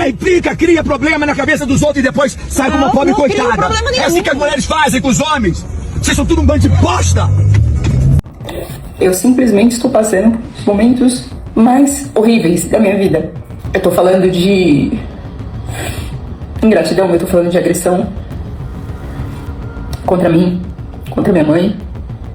Vai, implica, cria problema na cabeça dos outros e depois sai como uma pobre coitada. É assim que as mulheres fazem com os homens. Vocês são tudo um bando de bosta. Eu simplesmente estou passando os momentos mais horríveis da minha vida. Eu tô falando de ingratidão, eu tô falando de agressão contra mim, contra minha mãe.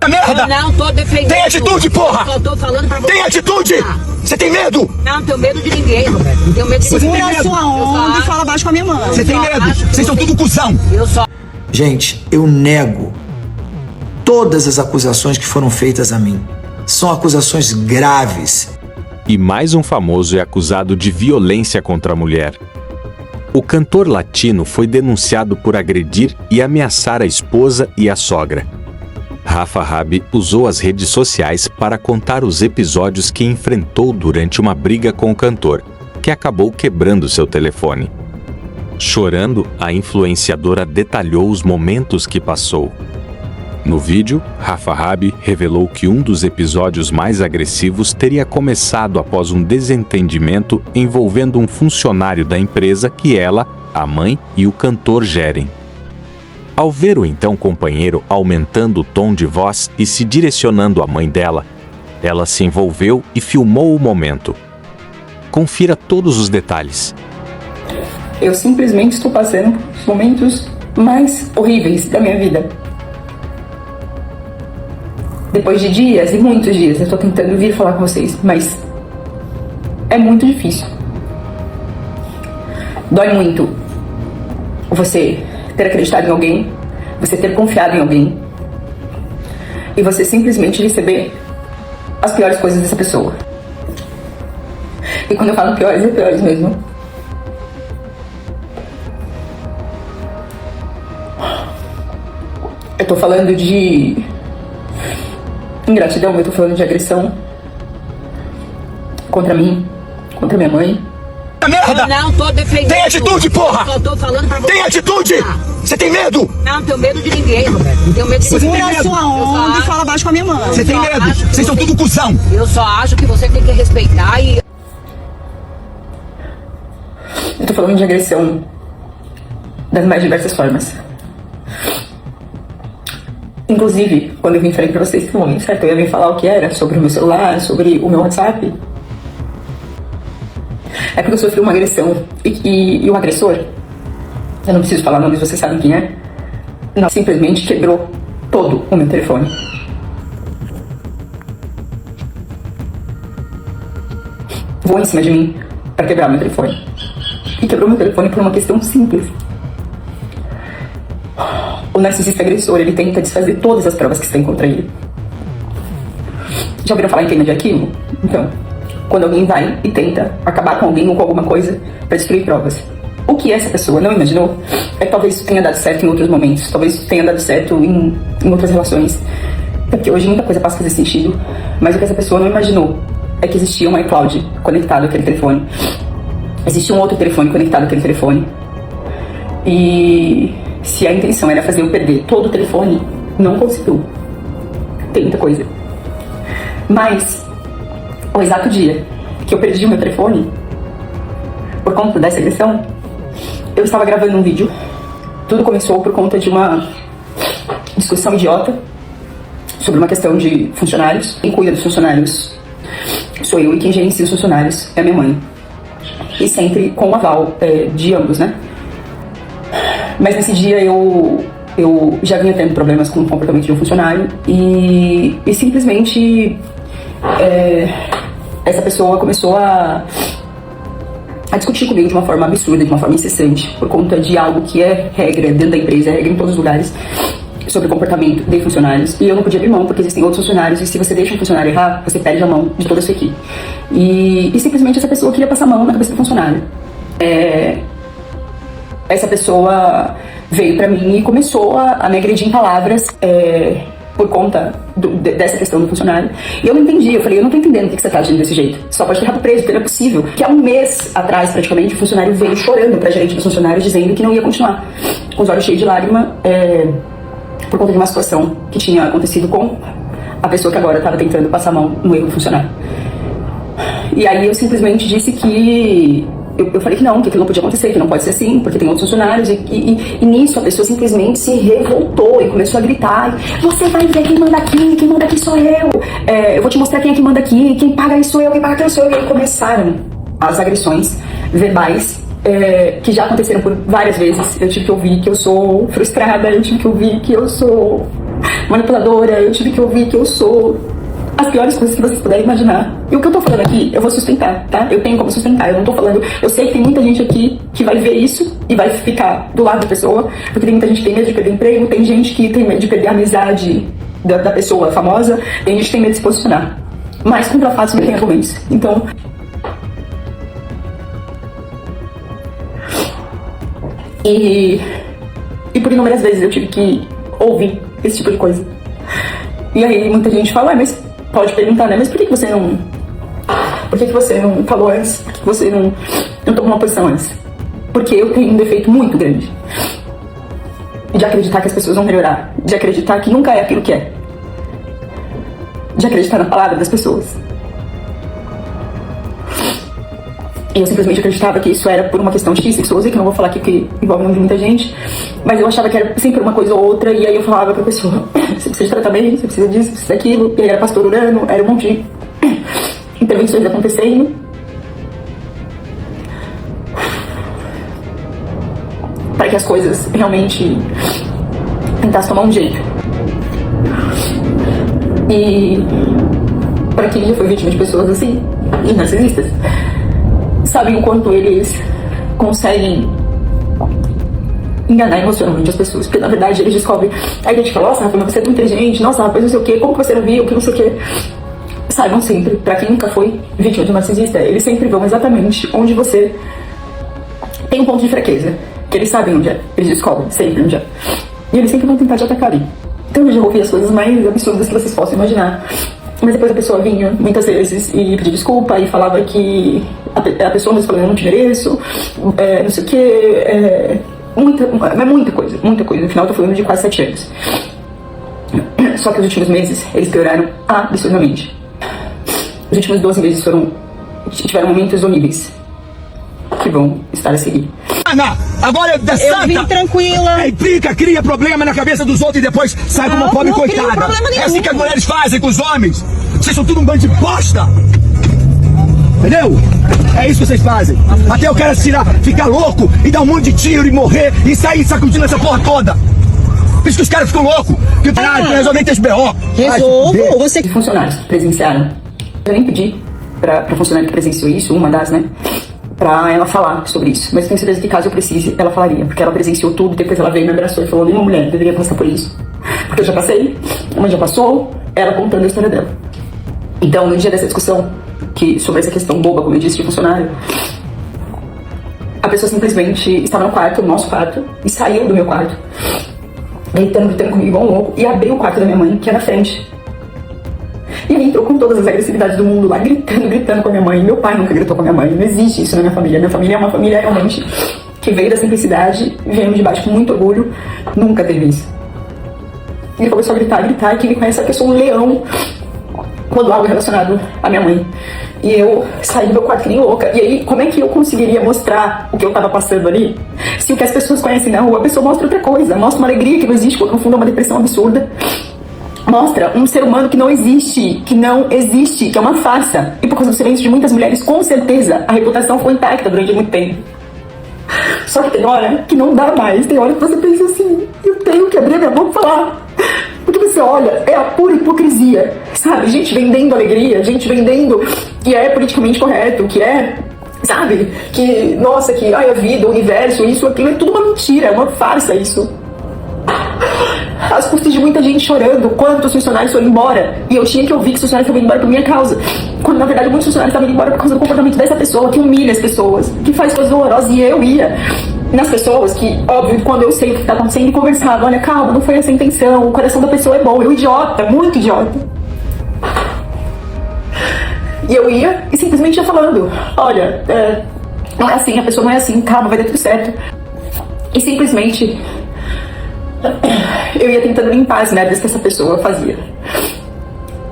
Merda! Eu não tô defendendo. Tem atitude, porra! Eu só tô falando pra você. Tem atitude! Você tem medo? Não tenho medo de ninguém, Roberto. Não tenho medo de ninguém. Segura a sua onda e fala baixo com a minha mãe. Você tem medo? Vocês são tudo cuzão. Eu só... Gente, eu nego todas as acusações que foram feitas a mim. São acusações graves. E mais um famoso é acusado de violência contra a mulher. O cantor latino foi denunciado por agredir e ameaçar a esposa e a sogra. Rafa Rabi usou as redes sociais para contar os episódios que enfrentou durante uma briga com o cantor, que acabou quebrando seu telefone. Chorando, a influenciadora detalhou os momentos que passou. No vídeo, Rafa Rabi revelou que um dos episódios mais agressivos teria começado após um desentendimento envolvendo um funcionário da empresa que ela, a mãe e o cantor gerem. Ao ver o então companheiro aumentando o tom de voz e se direcionando à mãe dela, ela se envolveu e filmou o momento. Confira todos os detalhes. Eu simplesmente estou passando os momentos mais horríveis da minha vida. Depois de dias e muitos dias, eu estou tentando vir falar com vocês, mas é muito difícil. Dói muito você ter acreditado em alguém, você ter confiado em alguém e você simplesmente receber as piores coisas dessa pessoa. E quando eu falo piores, é piores mesmo. Eu tô falando de ingratidão, eu tô falando de agressão contra mim, contra minha mãe. Merda! Eu não tô defendendo. Tem atitude, porra! Eu só tô falando pra você. Tem atitude! Você tem medo? Não tenho medo de ninguém, Roberto. Não tenho medo de ninguém. Segura a sua onda e fala baixo com a minha mãe. Você tem medo? Vocês são tudo cuzão. Eu só acho que você tem que respeitar e... Eu tô falando de agressão das mais diversas formas. Inclusive, quando eu vim falei pra vocês que no momento certo eu ia vir falar o que era sobre o meu celular, sobre o meu WhatsApp. É porque eu sofri uma agressão e o agressor, eu não preciso falar nomes, vocês sabem quem é, não, simplesmente quebrou todo o meu telefone. Voou em cima de mim para quebrar meu telefone. E quebrou meu telefone por uma questão simples. O narcisista agressor, ele tenta desfazer todas as provas que estão contra ele. Já ouviram falar em queima de arquivo? Então, quando alguém vai e tenta acabar com alguém ou com alguma coisa para destruir provas. O que essa pessoa não imaginou é que talvez isso tenha dado certo em outros momentos, talvez isso tenha dado certo em outras relações. Porque hoje muita coisa passa a fazer sentido, mas o que essa pessoa não imaginou é que existia um iCloud conectado àquele telefone. Existia um outro telefone conectado àquele telefone. E se a intenção era fazer eu perder todo o telefone, não conseguiu. Tem muita coisa. Mas o exato dia que eu perdi o meu telefone, por conta dessa agressão, eu estava gravando um vídeo. Tudo começou por conta de uma discussão idiota sobre uma questão de funcionários. Quem cuida dos funcionários sou eu e quem gerencia os funcionários é a minha mãe. E sempre com o aval de ambos, né? Mas nesse dia eu já vinha tendo problemas com o comportamento de um funcionário e simplesmente essa pessoa começou a discutir comigo de uma forma absurda, de uma forma incessante, por conta de algo que é regra dentro da empresa, é regra em todos os lugares, sobre o comportamento de funcionários. E eu não podia abrir mão, porque existem outros funcionários, e se você deixa um funcionário errar, você perde a mão de toda a sua equipe. E simplesmente essa pessoa queria passar a mão na cabeça do funcionário. Essa pessoa veio pra mim e começou a me agredir em palavras por conta dessa questão do funcionário. E eu não entendi, eu falei, eu não tô entendendo por que você tá agindo desse jeito. Só pode ter rabo preso, porque não é possível. Que há um mês atrás, praticamente, o funcionário veio chorando pra gerente dos funcionários, dizendo que não ia continuar. Com os olhos cheios de lágrima, por conta de uma situação que tinha acontecido com a pessoa que agora estava tentando passar a mão no erro do funcionário. E aí eu simplesmente disse que eu falei que aquilo não podia acontecer, que não pode ser assim, porque tem outros funcionários, e nisso a pessoa simplesmente se revoltou e começou a gritar: você vai ver quem manda aqui sou eu, eu vou te mostrar quem é que manda aqui, quem paga isso sou eu, quem paga aquilo sou eu. E aí começaram as agressões verbais, que já aconteceram por várias vezes. Eu tive que ouvir que eu sou frustrada, eu tive que ouvir que eu sou manipuladora, eu tive que ouvir que eu sou as piores coisas que vocês puderem imaginar. E o que eu tô falando aqui, eu vou sustentar, tá? Eu tenho como sustentar, eu não tô falando... Eu sei que tem muita gente aqui que vai ver isso e vai ficar do lado da pessoa, porque tem muita gente que tem medo de perder emprego, tem gente que tem medo de perder a amizade da pessoa famosa, tem gente que tem medo de se posicionar. Mas contra fatos não tem argumentos. Então... E por inúmeras vezes eu tive que ouvir esse tipo de coisa. E aí muita gente fala: mas pode perguntar, né? Mas por que você não... Por que você não falou antes? Por que você não tomou uma posição antes? Porque eu tenho um defeito muito grande de acreditar que as pessoas vão melhorar, de acreditar que nunca é aquilo que é, de acreditar na palavra das pessoas. E eu simplesmente acreditava que isso era por uma questão de X, que não vou falar aqui que envolve muita gente, mas eu achava que era sempre uma coisa ou outra, e aí eu falava pra pessoa: você precisa de tratamento, você precisa disso, você precisa daquilo. E aí era pastor orando, era um monte de intervenções acontecendo, para que as coisas realmente tentassem tomar um jeito. E para quem já foi vítima de pessoas assim, de narcisistas, sabem o quanto eles conseguem enganar emocionalmente as pessoas, porque na verdade eles descobrem. Aí a gente fala: nossa, Rafa, mas você é tão inteligente, nossa, Rafa, não sei o que, como que você não viu, que não sei o que. Saibam sempre, pra quem nunca foi vítima de um narcisista, eles sempre vão exatamente onde você tem um ponto de fraqueza, que eles sabem onde é, eles descobrem sempre onde é, e eles sempre vão tentar te atacar ali. Então eu já ouvi as coisas mais absurdas que vocês possam imaginar. Mas depois a pessoa vinha, muitas vezes, e pedia desculpa, e falava que a pessoa me falou: eu não te mereço, não sei o que, muita coisa. No final eu tô falando de quase 7 anos. Só que os últimos meses, eles pioraram absurdamente. Os últimos 12 meses tiveram momentos horríveis, que vão estar a seguir. Ana, agora é santa. Eu vim tranquila. Implica, cria problema na cabeça dos outros e depois sai como pobre não cria coitada. problema nenhum. É assim que as mulheres fazem com os homens. Vocês são tudo um bando de bosta. Entendeu? É isso que vocês fazem. Até eu quero ficar louco e dar um monte de tiro e morrer e sair sacudindo essa porra toda. Por isso que os caras ficam loucos. Que caralho, pra resolver esse BO. Resolvo. Você... Os funcionários que presenciaram, eu nem pedi pra funcionária que presenciou isso, uma das, né, pra ela falar sobre isso. Mas eu tenho certeza que caso eu precise, ela falaria. Porque ela presenciou tudo, depois ela veio, me abraçou e falou: nenhuma mulher deveria passar por isso. Porque eu já passei, uma já passou, ela contando a história dela. Então, no dia dessa discussão, sobre essa questão boba, como eu disse, de funcionário, a pessoa simplesmente estava no quarto, no nosso quarto, e saiu do meu quarto, gritando comigo igual um louco, e abriu o quarto da minha mãe, que era na frente. E aí entrou com todas as agressividades do mundo lá, gritando com a minha mãe. Meu pai nunca gritou com a minha mãe, não existe isso na minha família. Minha família é uma família realmente que veio da simplicidade, veio de baixo com muito orgulho, nunca teve isso. Ele começou a gritar, e que ele conhece a pessoa um leão quando algo relacionado à minha mãe. E eu saí do meu quarto que nem louca. E aí, como é que eu conseguiria mostrar o que eu tava passando ali? Se o que as pessoas conhecem na rua, a pessoa mostra outra coisa. Mostra uma alegria que não existe, quando no fundo é uma depressão absurda. Mostra um ser humano que não existe, que é uma farsa. E por causa do silêncio de muitas mulheres, com certeza, a reputação foi intacta durante muito tempo. Só que tem hora que não dá mais. Tem hora que você pensa assim: eu tenho que abrir minha boca e falar. Porque você olha, é a pura hipocrisia, sabe? Gente vendendo alegria, gente vendendo que é politicamente correto, que é, sabe? Que, nossa, que a vida, o universo, isso, aquilo, é tudo uma mentira, é uma farsa isso. Às custas de muita gente chorando, quantos funcionários foram embora, e eu tinha que ouvir que os funcionários estavam indo embora por minha causa, quando na verdade muitos funcionários estavam indo embora por causa do comportamento dessa pessoa, que humilha as pessoas, que faz coisas dolorosas, e eu ia nas pessoas que, óbvio, quando eu sei o que está acontecendo, conversava: olha, calma, não foi essa a intenção, o coração da pessoa é bom. Eu idiota, muito idiota. E eu ia e simplesmente ia falando: olha, não é assim, a pessoa não é assim, calma, vai dar tudo certo. E simplesmente eu ia tentando limpar as merdas que essa pessoa fazia.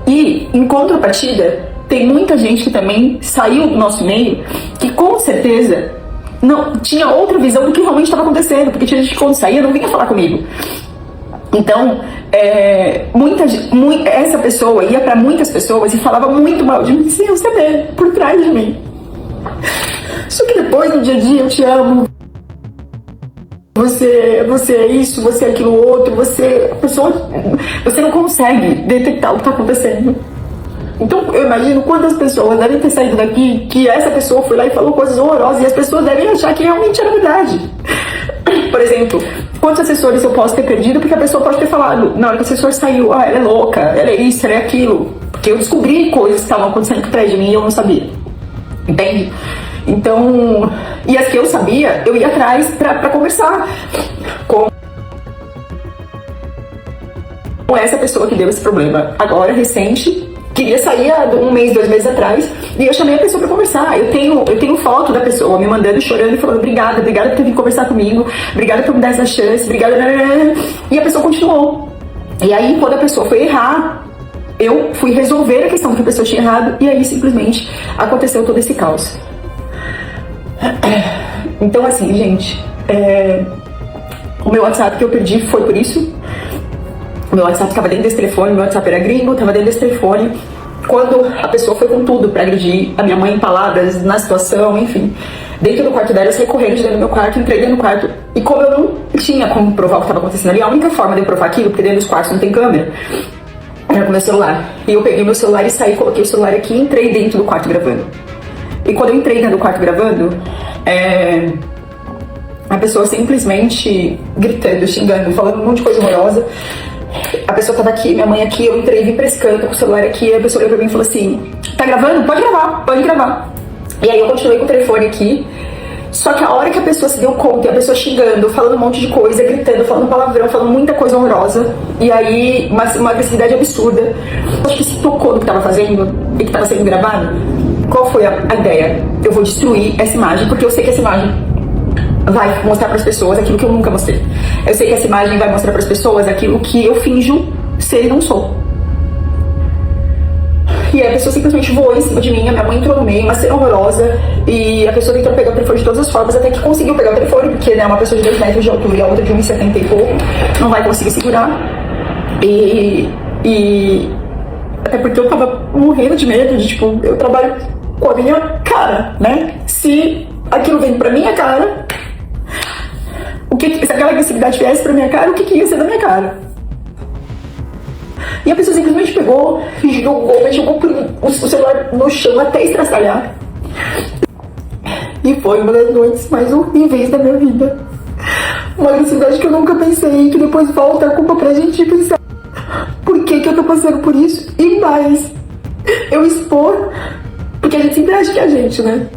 E, em contrapartida, tem muita gente que também saiu do nosso meio, que com certeza não tinha outra visão do que realmente estava acontecendo, porque tinha gente que quando saía não vinha falar comigo. Então, essa pessoa ia para muitas pessoas e falava muito mal de mim, sem eu saber, por trás de mim. Só que depois, no dia a dia, eu te amo. Você é isso, você é aquilo outro, você não consegue detectar o que está acontecendo. Então, eu imagino quantas pessoas devem ter saído daqui, que essa pessoa foi lá e falou coisas horrorosas, e as pessoas devem achar que realmente era verdade. Por exemplo, quantos assessores eu posso ter perdido porque a pessoa pode ter falado, na hora que o assessor saiu, ela é louca, ela é isso, ela é aquilo. Porque eu descobri coisas que estavam acontecendo por trás de mim e eu não sabia. Entende? Então, e as que eu sabia, eu ia atrás pra conversar com essa pessoa que deu esse problema agora, recente. Queria sair há 1 mês, 2 meses atrás, e eu chamei a pessoa pra conversar. Eu tenho foto da pessoa me mandando, chorando e falando obrigada por ter vindo conversar comigo, obrigada por me dar essa chance, obrigada. E a pessoa continuou. E aí, quando a pessoa foi errar, eu fui resolver a questão que a pessoa tinha errado, e aí simplesmente aconteceu todo esse caos. Então, assim, gente, o meu WhatsApp que eu perdi foi por isso. O meu WhatsApp estava dentro desse telefone, meu WhatsApp era gringo, estava dentro desse telefone. Quando a pessoa foi com tudo pra agredir a minha mãe, empaladas na situação, enfim. Dentro do quarto dela, eu saí correndo de dentro do meu quarto, entrei dentro do quarto. E como eu não tinha como provar o que estava acontecendo ali, a única forma de eu provar aquilo, porque dentro dos quartos não tem câmera, era com o meu celular. E eu peguei meu celular e saí, coloquei o celular aqui e entrei dentro do quarto gravando. E quando eu entrei dentro do quarto gravando, a pessoa simplesmente gritando, xingando, falando um monte de coisa horrorosa. A pessoa tava aqui, minha mãe aqui, eu entrei, vim pra esse canto com o celular aqui, a pessoa olhou pra mim e falou assim, tá gravando? Pode gravar. E aí eu continuei com o telefone aqui, só que a hora que a pessoa se deu conta, e a pessoa xingando, falando um monte de coisa, gritando, falando palavrão, falando muita coisa horrorosa, e aí uma agressividade absurda, acho que se tocou do que tava fazendo e que tava sendo gravado. Qual foi a ideia? Eu vou destruir essa imagem, porque eu sei que essa imagem vai mostrar para as pessoas aquilo que eu nunca mostrei. Eu sei que essa imagem vai mostrar para as pessoas aquilo que eu finjo ser e não sou. E aí a pessoa simplesmente voou em cima de mim, a minha mãe entrou no meio, uma cena horrorosa, e a pessoa tentou pegar o telefone de todas as formas, até que conseguiu pegar o telefone, porque né, uma pessoa de 2 metros de altura e a outra de 1,70 e pouco, não vai conseguir segurar. E até porque eu tava morrendo de medo de, tipo, eu trabalho com a minha cara, né? Se aquilo vem pra minha cara, se aquela agressividade viesse pra minha cara, o que ia ser da minha cara? E a pessoa simplesmente pegou e jogou o celular no chão até estraçalhar. E foi uma das noites mais horríveis da minha vida. Uma agressividade que eu nunca pensei, que depois volta a culpa pra gente pensar por que eu tô passando por isso. E mais, eu expor, porque a gente sempre acha que é a gente, né?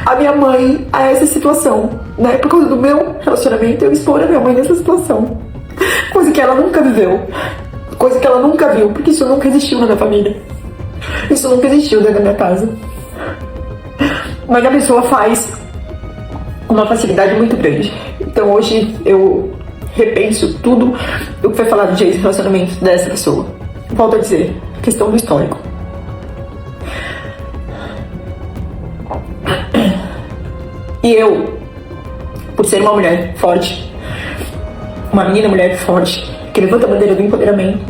A minha mãe a essa situação, né? Por causa do meu relacionamento, eu expor a minha mãe nessa situação. Coisa que ela nunca viveu. Coisa que ela nunca viu, porque isso nunca existiu na minha família. Isso nunca existiu dentro da minha casa. Mas a pessoa faz uma facilidade muito grande. Então hoje eu repenso tudo o que foi falado de relacionamento dessa pessoa. Volto a dizer, questão do histórico. E eu, por ser uma mulher forte, uma menina mulher forte, que levanta a bandeira do empoderamento,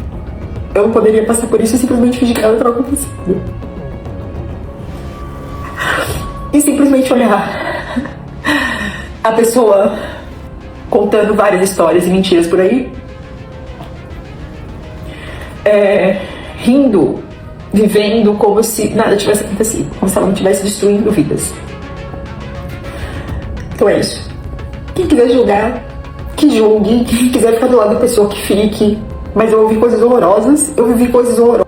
eu não poderia passar por isso e simplesmente fingir que nada estava acontecendo. E simplesmente olhar a pessoa contando várias histórias e mentiras por aí, rindo, vivendo como se nada tivesse acontecido, como se ela não estivesse destruindo vidas. Então é isso. Quem quiser julgar, que julgue. Quem quiser ficar do lado da pessoa, que fique. Mas eu ouvi coisas horrorosas, eu vivi coisas horrorosas.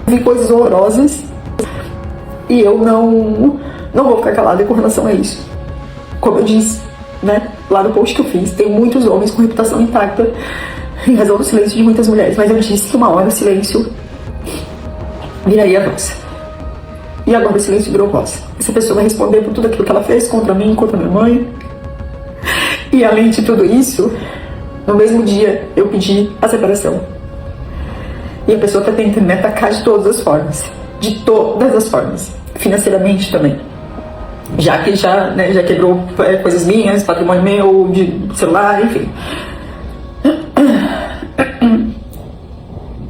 Eu vi coisas horrorosas e eu não vou ficar calada com relação a isso. Como eu disse, né, lá no post que eu fiz, tem muitos homens com reputação intacta em razão do silêncio de muitas mulheres, mas eu disse que uma hora o silêncio viraria voz. E agora o silêncio virou voz. Essa pessoa vai responder por tudo aquilo que ela fez contra mim, contra minha mãe. E além de tudo isso, No mesmo dia, eu pedi a separação. E a pessoa tá tentando me atacar de todas as formas. De todas as formas. Financeiramente também. Já que já quebrou coisas minhas, patrimônio meu, de celular, enfim.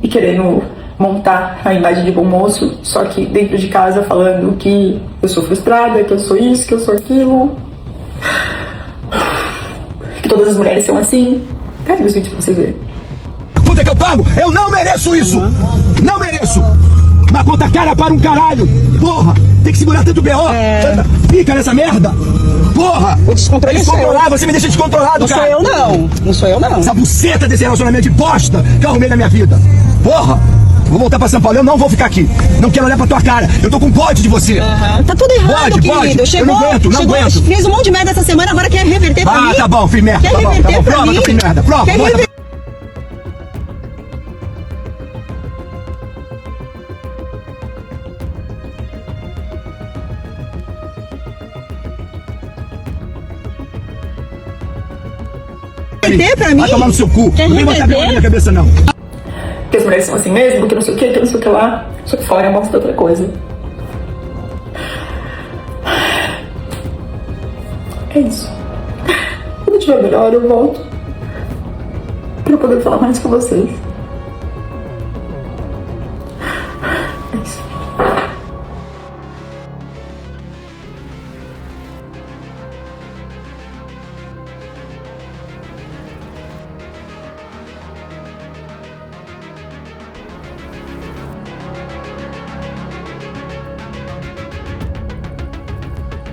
E querendo montar a imagem de bom moço, só que dentro de casa falando que eu sou frustrada, que eu sou isso, que eu sou aquilo. Que todas as mulheres são assim. Cadê os vídeos pra você ver? Quanto é que eu pago? Eu não mereço isso! Não mereço! Uma conta cara para um caralho! Porra! Tem que segurar tanto B.O. Fica nessa merda! Porra! O descontrole é seu. Descontrolar, você me deixa descontrolado, Não cara! sou eu, não. Não sou eu, não. Essa buceta desse relacionamento de bosta que eu arrumei na minha vida! Porra! Vou voltar pra São Paulo, eu não vou ficar aqui! Não quero olhar pra tua cara! Eu tô com bode de você! Tá tudo errado, Pode, querido. pode. Chegou, Eu não aguento, não chegou, aguento. fez um monte de merda essa semana, agora quer reverter pra mim? Ah, tá bom, fiz merda! Quer Tá bom, reverter pra prova mim? que eu fiz merda! Prova! Quer Bota- reverter? pra mim? Vai tomar no seu cu! Quer Não vem botar reverter? B.O. na minha cabeça, não! Que as mulheres são assim mesmo, que não sei o que não sei o que lá. Só que fora mostra outra coisa. É isso. Quando tiver melhor, eu volto. Pra eu poder falar mais com vocês. É isso.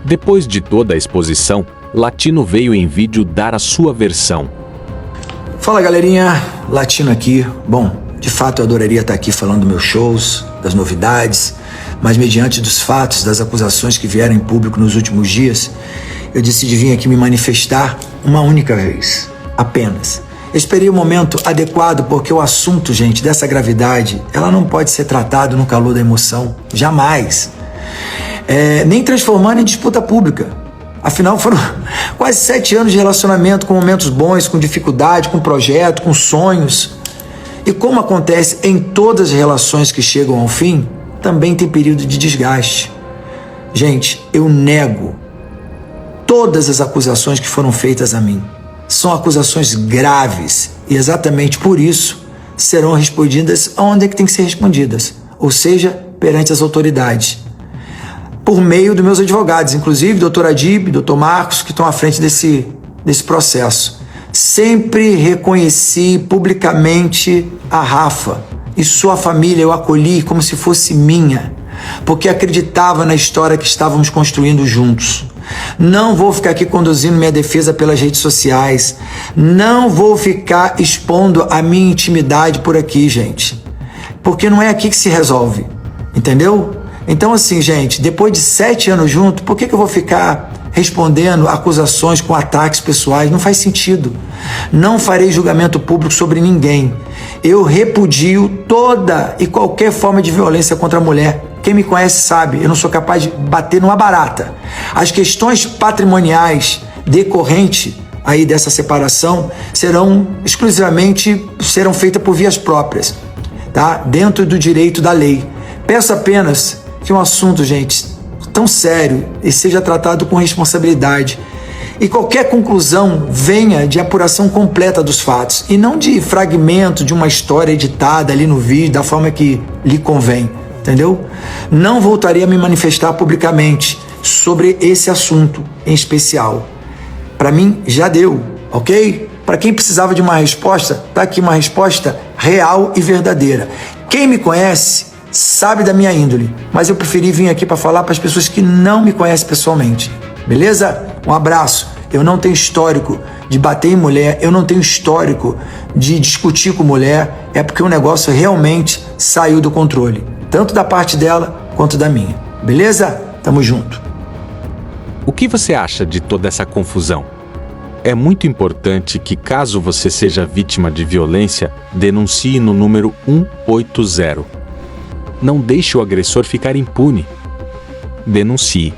Depois de toda a exposição, Latino veio em vídeo dar a sua versão. Fala galerinha, Latino aqui. Bom, de fato eu adoraria estar aqui falando dos meus shows, das novidades, mas mediante dos fatos, das acusações que vieram em público nos últimos dias, eu decidi vir aqui me manifestar uma única vez, apenas. Eu esperei o momento adequado porque o assunto, gente, dessa gravidade, ela não pode ser tratado no calor da emoção, jamais. Nem transformando em disputa pública. Afinal, foram quase 7 anos de relacionamento com momentos bons, com dificuldade, com projeto, com sonhos. E como acontece em todas as relações que chegam ao fim, também tem período de desgaste. Gente, eu nego todas as acusações que foram feitas a mim. São acusações graves e exatamente por isso serão respondidas aonde é que tem que ser respondidas, ou seja, perante as autoridades. Por meio dos meus advogados, inclusive doutor Adib, doutor Marcos, que estão à frente desse processo. Sempre reconheci publicamente a Rafa e sua família, eu acolhi como se fosse minha, porque acreditava na história que estávamos construindo juntos. Não vou ficar aqui conduzindo minha defesa pelas redes sociais, não vou ficar expondo a minha intimidade por aqui, gente, porque não é aqui que se resolve, entendeu? Então assim, gente, depois de 7 anos juntos, por que eu vou ficar respondendo acusações com ataques pessoais? Não faz sentido. Não farei julgamento público sobre ninguém. Eu repudio toda e qualquer forma de violência contra a mulher. Quem me conhece sabe, eu não sou capaz de bater numa barata. As questões patrimoniais decorrentes aí dessa separação serão feitas por vias próprias, tá? Dentro do direito da lei. Peço apenas que um assunto, gente, tão sério e seja tratado com responsabilidade. E qualquer conclusão venha de apuração completa dos fatos e não de fragmento de uma história editada ali no vídeo da forma que lhe convém, entendeu? Não voltarei a me manifestar publicamente sobre esse assunto em especial. Para mim, já deu, ok? Para quem precisava de uma resposta, tá aqui uma resposta real e verdadeira. Quem me conhece sabe da minha índole, mas eu preferi vir aqui para falar para as pessoas que não me conhecem pessoalmente, beleza? Um abraço. Eu não tenho histórico de bater em mulher, eu não tenho histórico de discutir com mulher, é porque o negócio realmente saiu do controle, tanto da parte dela quanto da minha, beleza? Tamo junto. O que você acha de toda essa confusão? É muito importante que, caso você seja vítima de violência, denuncie no número 180. Não deixe o agressor ficar impune. Denuncie.